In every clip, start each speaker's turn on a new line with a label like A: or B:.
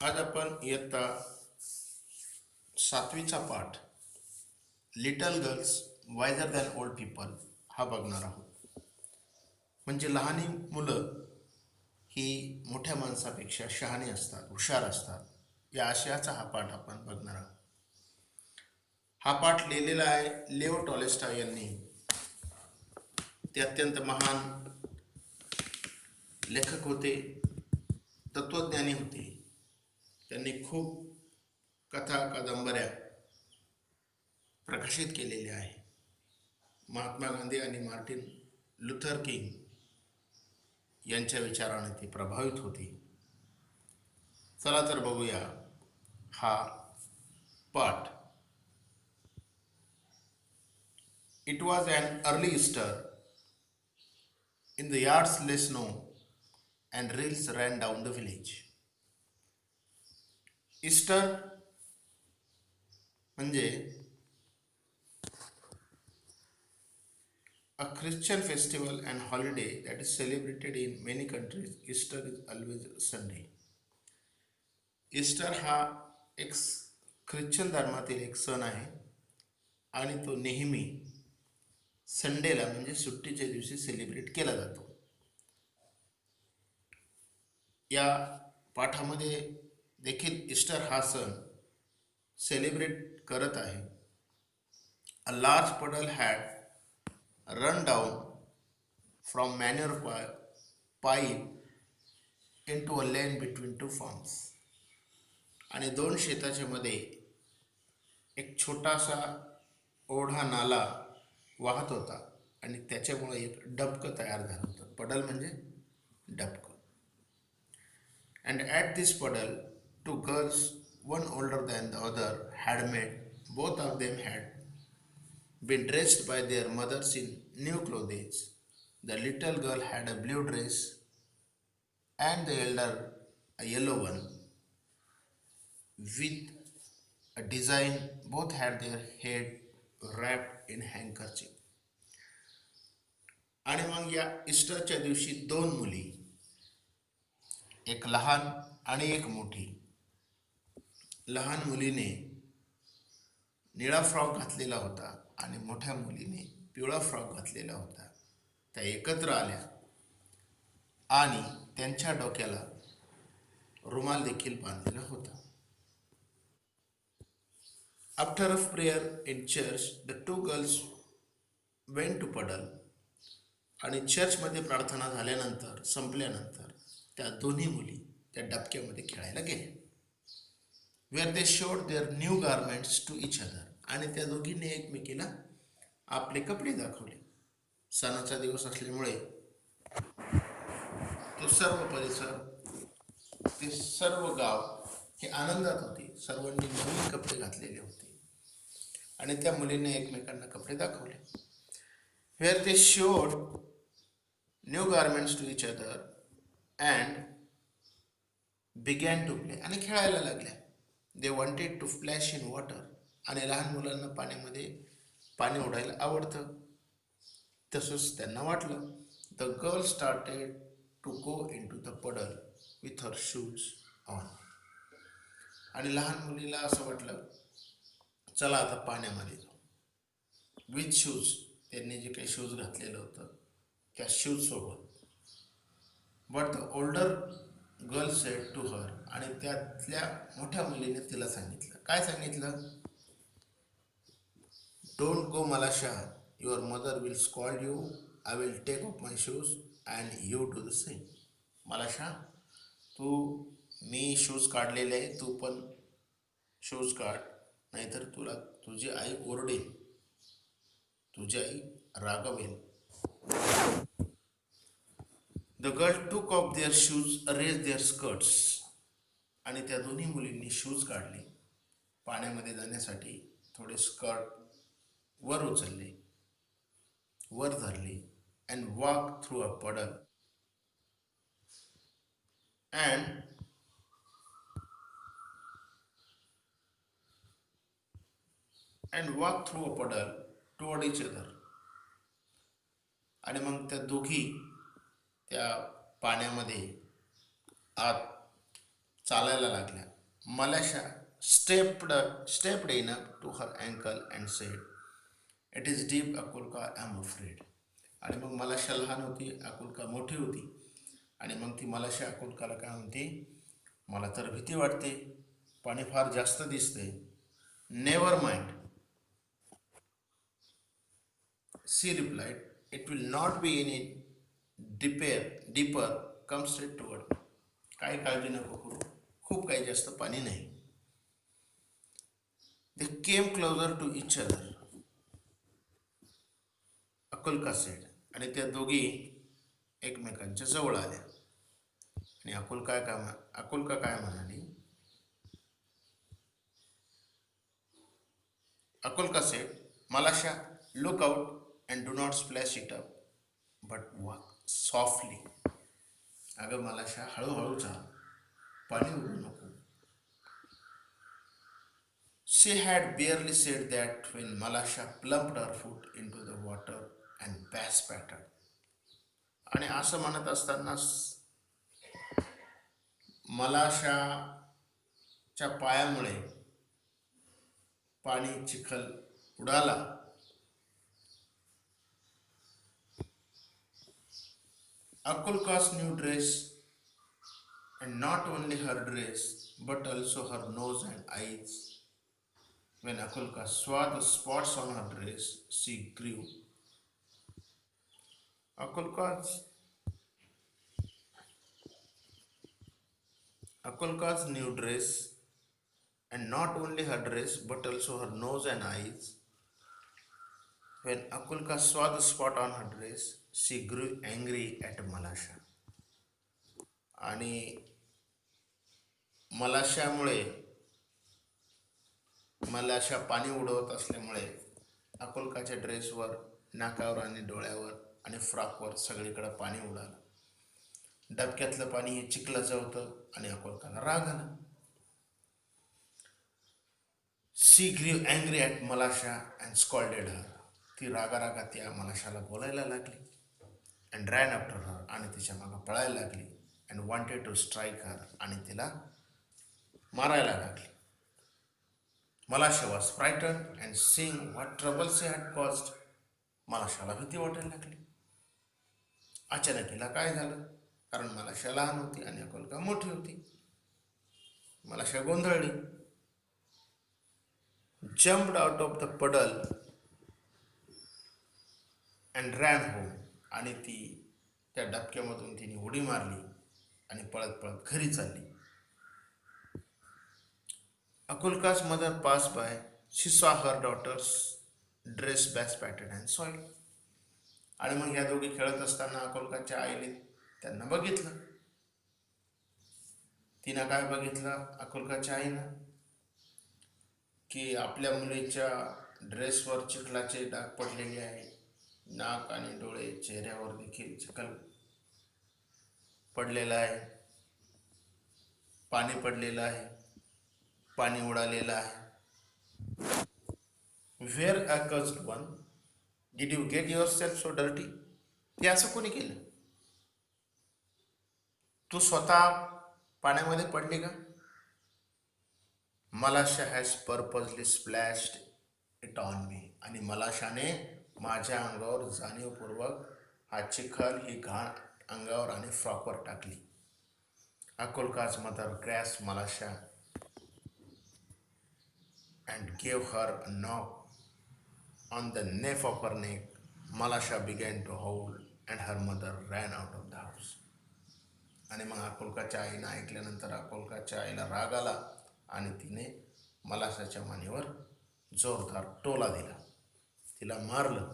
A: आज आपण इयत्ता 7वीचा पाठ little girls wiser than old people हा बघणार आहोत. म्हणजे लहान मुलं ही मोठ्या माणसापेक्षा शहाणी असतात, हुशार असतात, या आशयाचा हा पाठ आपण बघणार आहोत. हा पाठ लिहिलेला आहे लेओ टॉलेस्टॉय यांनी. ते अत्यंत महान लेखक होते, तत्वज्ञानी होते. त्यांनी खूप कथा कादंबऱ्या प्रकाशित केलेल्या आहे. महात्मा गांधी आणि मार्टिन लुथर किंग यांच्या विचाराने ती प्रभावित होती. चला तर बघूया हा पाठ. It was an early Easter. In the yards lay snow and rills ran down the village. Easter म्हणजे a Christian festival and holiday that is celebrated in many countries. Easter is always Sunday. Easter हा एक Christian धर्मातील एक सण आहे आणि तो नेहमी संडेला म्हणजे सुट्टीच्या दिवशी सेलिब्रेट केला जातो. या पाठामध्ये देखील ईस्टर हा सण सेलिब्रेट करत आहे. A large puddle had run down from manure pile into a lane between two farms. आणि दोन शेताच्या मध्ये एक छोटासा ओढा नाला वाहत होता आणि त्याच्यामुळे एक डबकं तयार झालं होतं. पडल म्हणजे डबकं. And at this puddle, two girls, one older than the other, had met. Both of them had been dressed by their mothers in new clothes. The little girl had a blue dress, and the elder a yellow one with a design. Both had their head wrapped in handkerchief. आणि मग या ईस्टरच्या दिवशी दोन मुली, एक लहान आणि एक मोठी. लहान मुलीने निळा फ्रॉक घातलेला होता आणि मोठ्या मुलीने पिवळा फ्रॉक घातलेला होता. त्या एकत्र आल्या आणि त्यांच्या डोक्याला रुमाल देखील बांधलेला होता. After a prayer in church the two girls went to puddle. आणि चर्चमध्ये प्रार्थना झाल्यानंतर संपल्यानंतर त्या दोन्ही मुली त्या डबक्यामध्ये खेळायला गेल्या. Where they showed their new garments to each other. आणि त्या दोघींनी एकमेकीला आपले कपडे दाखवले. सणाचा दिवस असल्यामुळे तो सर्व परिसर, ते सर्व गाव हे आनंदात होते. सर्वांनी नवीन कपडे घातलेले होते आणि त्या मुलीने एकमेकांना कपडे दाखवले. Where they showed new garments to each other and began to play. आणि खेळायला लागल्या. They wanted to splash in water. आणि लहान मुलांना पाण्यामध्ये पाणी उडायला आवडतं, तसंच त्यांना वाटलं. The girl started to go into the puddle with her shoes on. आणि लहान मुलीला असं वाटलं, चला आता पाण्यामध्ये जाऊ. विथ शूज, त्यांनी जे काही शूज घातलेलं होतं त्या शूज सोबत. But the older girl said to her. आणि त्यातल्या मोठ्या मुलीने तिला सांगितलं. काय सांगितलं? Don't go Malasha, your mother will scold you. I will take off my shoes and you do the same. Malasha, मी शूज काढलेले आहे, तू पण शूज काढ, नाहीतर तुझी आई ओरडेल, तुझी आई रागवेल. The girl took off their shoes, raise their skirts. आणि त्या दोन्ही मुलींनी शूज काढले. पाण्यामध्ये जाण्यासाठी थोडे स्कर्ट वर उचलले, वर धरले. And walk through a puddle and walk through a puddle toward each other. आणि मग त्या दोघी त्या पाण्यामध्ये आत चालायला लागल्या. Malasha stepped in up to her ankle and said, it is deep Akulka, I am afraid. आणि मग मलाशा लहान होती, अकुलका मोठी होती. आणि मग ती मलाशा अकुलकाला काय म्हणते, मला तर भीती वाटते, पाणी फार जास्त दिसते. Never mind, she replied, it will not be in it deeper, come straight toward. काही काळजी नको करू, खूप काही जास्त पाणी नाही. They came closer to each other, Akulka said. आणि त्या दोघी एकमेकांच्या जवळ आल्या. आणि अकुलका काय म्हणाली, Akulka said, Malasha, look out and do not splash it up, but walk softly. अगं मलाशा, हळूहळू चाल, पाणी उडू नको. She had barely said that when Malasha plumped her foot into the water and bass pattered. आणि असं म्हणत असताना मलाशाच्या पायामुळे पाणी चिखल उडाला. Akulka's new dress, and not only her dress but also her nose and eyes. When Akulka saw the spots on her dress, she grew. Akulka's new dress, and not only her dress but also her nose and eyes. When Akulka saw the spot on her dress, she grew angry at Malasha. आणि मलाशा पाणी उडवत असल्यामुळे अकुलकाच्या ड्रेसवर, नाकावर आणि डोळ्यावर आणि फ्रॉकवर सगळीकडे पाणी उडालं. डबक्यातलं पाणी हे चिखलाचं होतं आणि अकुलकाला राग आला. She grew angry at Malasha and scolded her. ती रागारागा त्या मलाशाला बोलायला लागली. अँड रॅन आफ्टर हर, आणि तिच्या मागं पळायला लागली. अँड वॉन्टेड टू स्ट्राईक हर, आणि तिला मारायला लागली. Malasha was frightened and seeing what trouble she had caused, मलाशाला भीती वाटायला लागली. अचानक हिला काय झालं, कारण मलाशा लहान होती आणि अकुलका मोठी होती. मलाशा गोंधळली. jumped out of the puddle and ran home. आणि ती त्या डबक्यामधून तिने उडी मारली आणि पळत पळत घरी चालली. Akulka's mother passed by. She saw her daughter's dress bass pattered and soiled. आणि मग ह्या दोघी खेळत असताना अकुलकाच्या आईने त्यांना बघितलं. तिनं काय बघितलं अकुलकाच्या आईनं, की आपल्या मुलीच्या ड्रेसवर चिखलाचे डाग पडलेले आहे. नाक आणि डोळे, चेहऱ्यावर देखील चिखल पडलेला आहे, पाणी पडलेलं आहे, पाणी उडालेलं आहे. Where accursed one, did you get yourself so dirty? हे असं कोणी केलं? तू स्वतः पाण्यामध्ये पडली का? Malasha has purposely splashed it on me. आणि मलाशाने माझ्या अंगावर जाणीवपूर्वक हा चिखल, ही घाण अंगावर आणि फ्रॉकवर टाकली. अकुलका's mother grasped Malasha and gave her a knock on the nape of her neck. Malasha began to howl and her mother ran out of the house. आणि मग अकुलकाच्या आईनं ऐकल्यानंतर अकुलकाच्या आईला राग आला आणि तिने मलाशाच्या मानेवर जोरदार टोला दिला, तिला मारलं.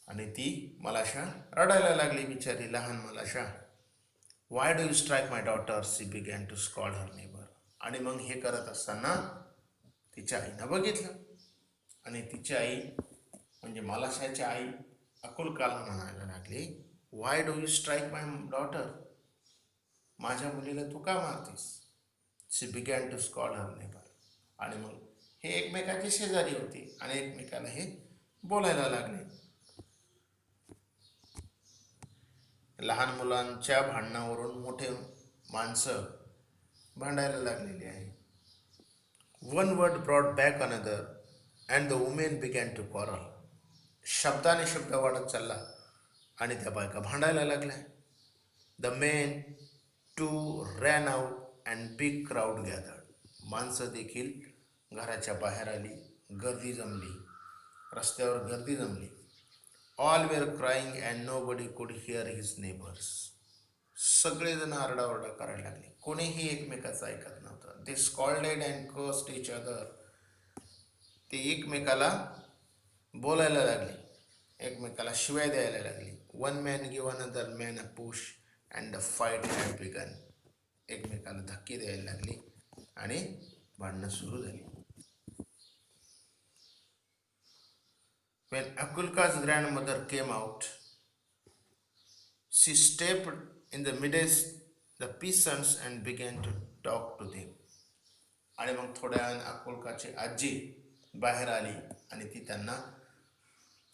A: आणि ती मलाशा रडायला लागली, बिचारी लहान Malasha. Why do you strike my daughter, she began to scold her neighbour. आणि मग हे करत असताना तिच्या आईनं बघितलं आणि तिची आई म्हणजे मलाशाची आई अकुलकाला म्हणायला लागली, why do you strike my daughter, माझ्या मुलीला तू का मारतेस. She began to scold her neighbour. आणि मग हे एकमेकाचे शेजारी होते आणि एकमेकाला हे बोलायला लागले. लहान मुलांच्या भांडणावरून मोठे माणसं भांडायला लागलेली आहे. One word brought back another and the women began to quarrel. शब्दाने शब्द वाढत चालला आणि त्या बायका भांडायला लागल्या. The men too ran out and big crowd gathered. माणसं देखील घराच्या बाहेर आली, गर्दी जमली, रस्त्यावर गर्दी जमली. All were crying and nobody could hear his neighbours. सगळेजण आरडाओरडा करायला लागले, कोणीही एकमेकाचं ऐकत नव्हतं. They scolded and cursed each other. ते एकमेकाला बोलायला लागले, एकमेकाला शिवाय द्यायला लागली. One man give another man a push and the fight had begun. एकमेकाला धक्के द्यायला लागली आणि भांडणं सुरू झाली. When Akulka's grandmother came out, she stepped in the midst the peasants and began to talk to them. आणि मग थोड्या वेळाने अकुलकाची आजी बाहेर आली आणि ती त्यांना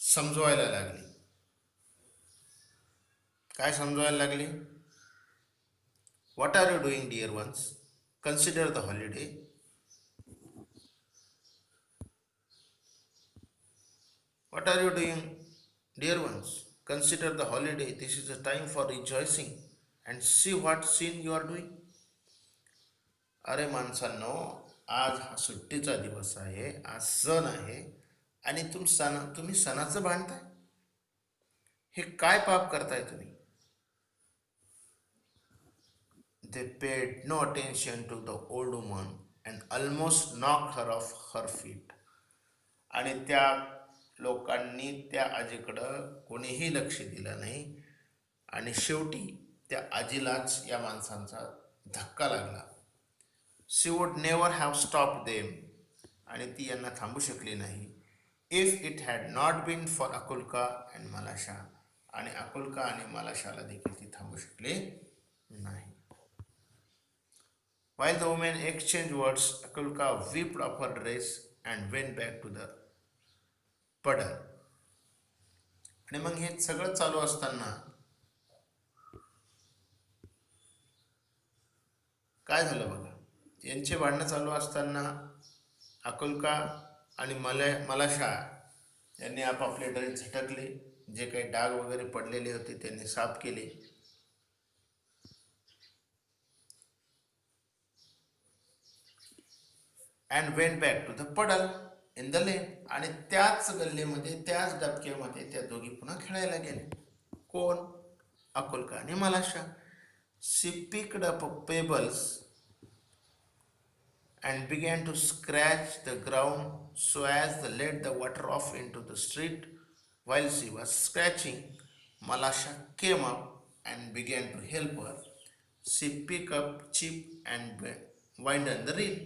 A: समजवायला लागली. काय समजवायला लागली? What are you doing, dear ones? Consider the holiday. What are you doing, dear ones? Consider the holiday. This is a time for rejoicing and see what sin you are doing. अरे माणसांनो, आज हा सुट्टीचा दिवस आहे, आज सण आहे आणि तुम्ही सणाचं भांडताय. हे काय पाप करताय तुम्ही? They paid no attention to the old woman and almost knocked her off her feet. आणि त्या लोकांनी त्या आजीकडं कोणीही लक्ष दिलं नाही आणि शेवटी त्या आजीलाच या माणसांचा धक्का लागला. She would never have stop them. आणि ती यांना थांबू शकली नाही. If it had not been for Akulka and Malasha. आणि अकुलका आणि मलाशाला देखील ती थांबू शकली नाही. While the women exchanged words, Akulka whipped off her dress and went back to the puddle. आणि मग हे सगळं चालू असताना काय झालं बघा. यांचे भांडणं चालू असताना अकुलका आणि मलाशा यांनी आपापले ड्रेस झटकले. जे काही डाग वगैरे पडलेले होते त्यांनी साफ केले. And went back to the puddle in the lane. आणि त्याच गल्लीमध्ये, त्याच डबक्यामध्ये त्या दोघी पुन्हा खेळायला गेले. कोण? अकुलका आणि Malasha. She picked up pebbles and began to scratch the ground so as to let the water off into the street. While she was scratching, Malasha came up and began to help her. She picked up chip and widened the reel.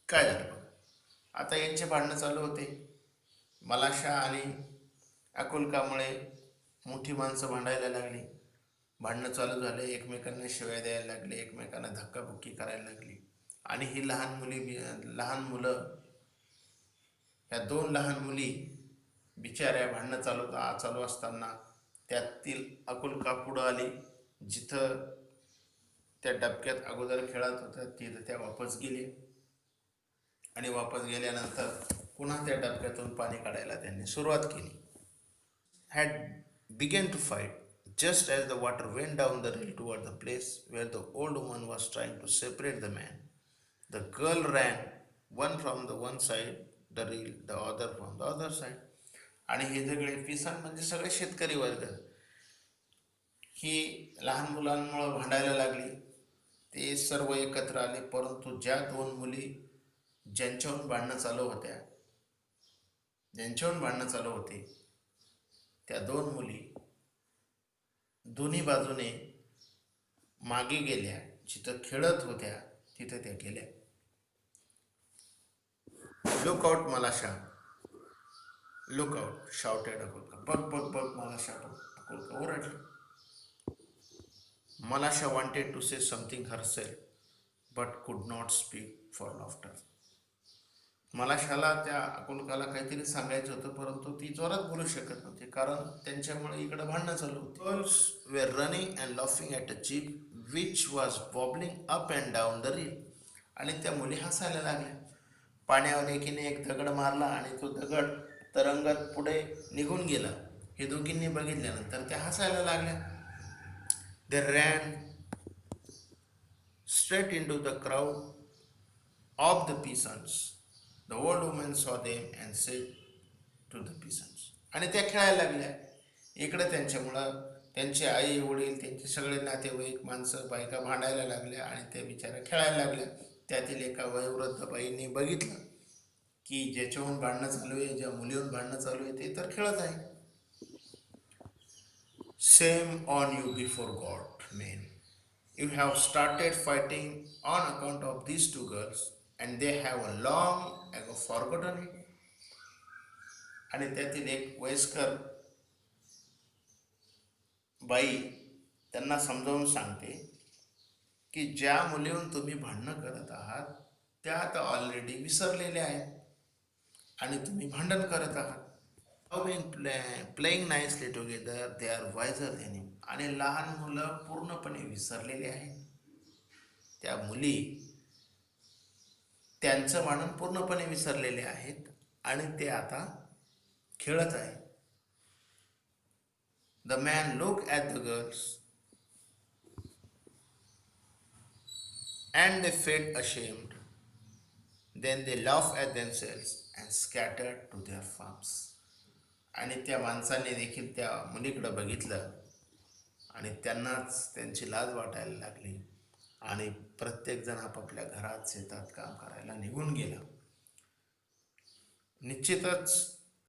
A: काय झालं बघा. आता यांचे भांडणं चालू होते. मलाशा आणि अकुलकामुळे मोठी माणसं भांडायला लागली. भांडणं चालू झाले, एकमेकांना शिवाय द्यायला लागले, एकमेकांना धक्काबुक्की करायला लागली. आणि ही लहान मुलं, ह्या दोन लहान मुली बिचाऱ्या भांडणं चालू असताना त्यातील अकुलका पुढं आली. जिथं त्या डबक्यात अगोदर खेळत होत्या तिथं त्या वापस गेले. आणि वापस गेल्यानंतर पुन्हा त्या डबक्यातून पाणी काढायला त्यांनी सुरुवात केली. Had begun to fight just as the water went down the reel toward the place where the old woman was trying to separate the man. The girl ran, one from the one side the reel, the other from the other side. आणि हे सगळे पिसन म्हणजे सगळे शेतकरी वर्ग ही लहान मुलांमुळे भांडायला लागली. ते सर्व एकत्र आले. परंतु ज्या दोन मुली ज्यांच्याहून भांडणं चालू होते त्या दोन मुली दोन्ही बाजूने मागे गेल्या. जिथं खेळत होत्या तिथं त्या गेल्या. Look out Malasha, look out shouted Akulka. बघ Malasha, अकुलका ओरडली. मलाशा wanted to say something herself but could not speak for laughter. मलाशाला त्या अकुलकाला काहीतरी सांगायचं होतं, परंतु ती जोरात बोलू शकत नव्हती कारण त्यांच्यामुळे इकडे भांडणं चालू होती. Girls were running and laughing at a jeep which was wobbling up and down the reel. आणि त्या मुली हसायला लागल्या. पाण्यावर एकीने एक दगड मारला आणि तो दगड तरंगत पुढे निघून गेला. हे दोघींनी बघितल्यानंतर त्या हसायला लागल्या. They ran straight into the crowd of the peasants. The old woman saw them and said to the peasants. आणि त्या खेळायला लागल्या. इकडे त्यांच्यामुळं त्यांचे आई वडील त्यांचे सगळे नातेवाईक माणसं बायका भांडायला लागल्या आणि त्या बिचाऱ्या खेळायला लागल्या. त्यातील एका वयोवृद्ध बाईंनी बघितलं की ज्याच्याहून भांडणं चालू आहे, ज्या मुलीहून भांडणं चालू आहे ते तर खेळत आहे. Shame on you before God, men. You have started fighting on account of these two girls, and they have long ago forgotten it. आणि त्यातील एक वयस्कर बाई त्यांना समजावून सांगते की ज्या मुलीहून तुम्ही भांडणं करत आहात त्या आता ऑलरेडी विसरलेल्या आहेत आणि तुम्ही भांडण करत आहात. Playing nicely together they are wiser than him. आणि लहान मुलं पूर्णपणे विसरलेले आहेत. त्या मुली त्यांचं भांडण पूर्णपणे विसरलेले आहेत आणि ते आता खेळत आहे. The man looked at the girls and they felt ashamed. Then they laughed at themselves and scattered to their farms. आणि त्या माणसाने देखील त्या मुलीकडे बघितलं आणि त्यांनाच त्यांची लाज वाटायला लागली आणि प्रत्येकजण आपापल्या घरात शेतात काम करायला निघून गेला. निश्चितच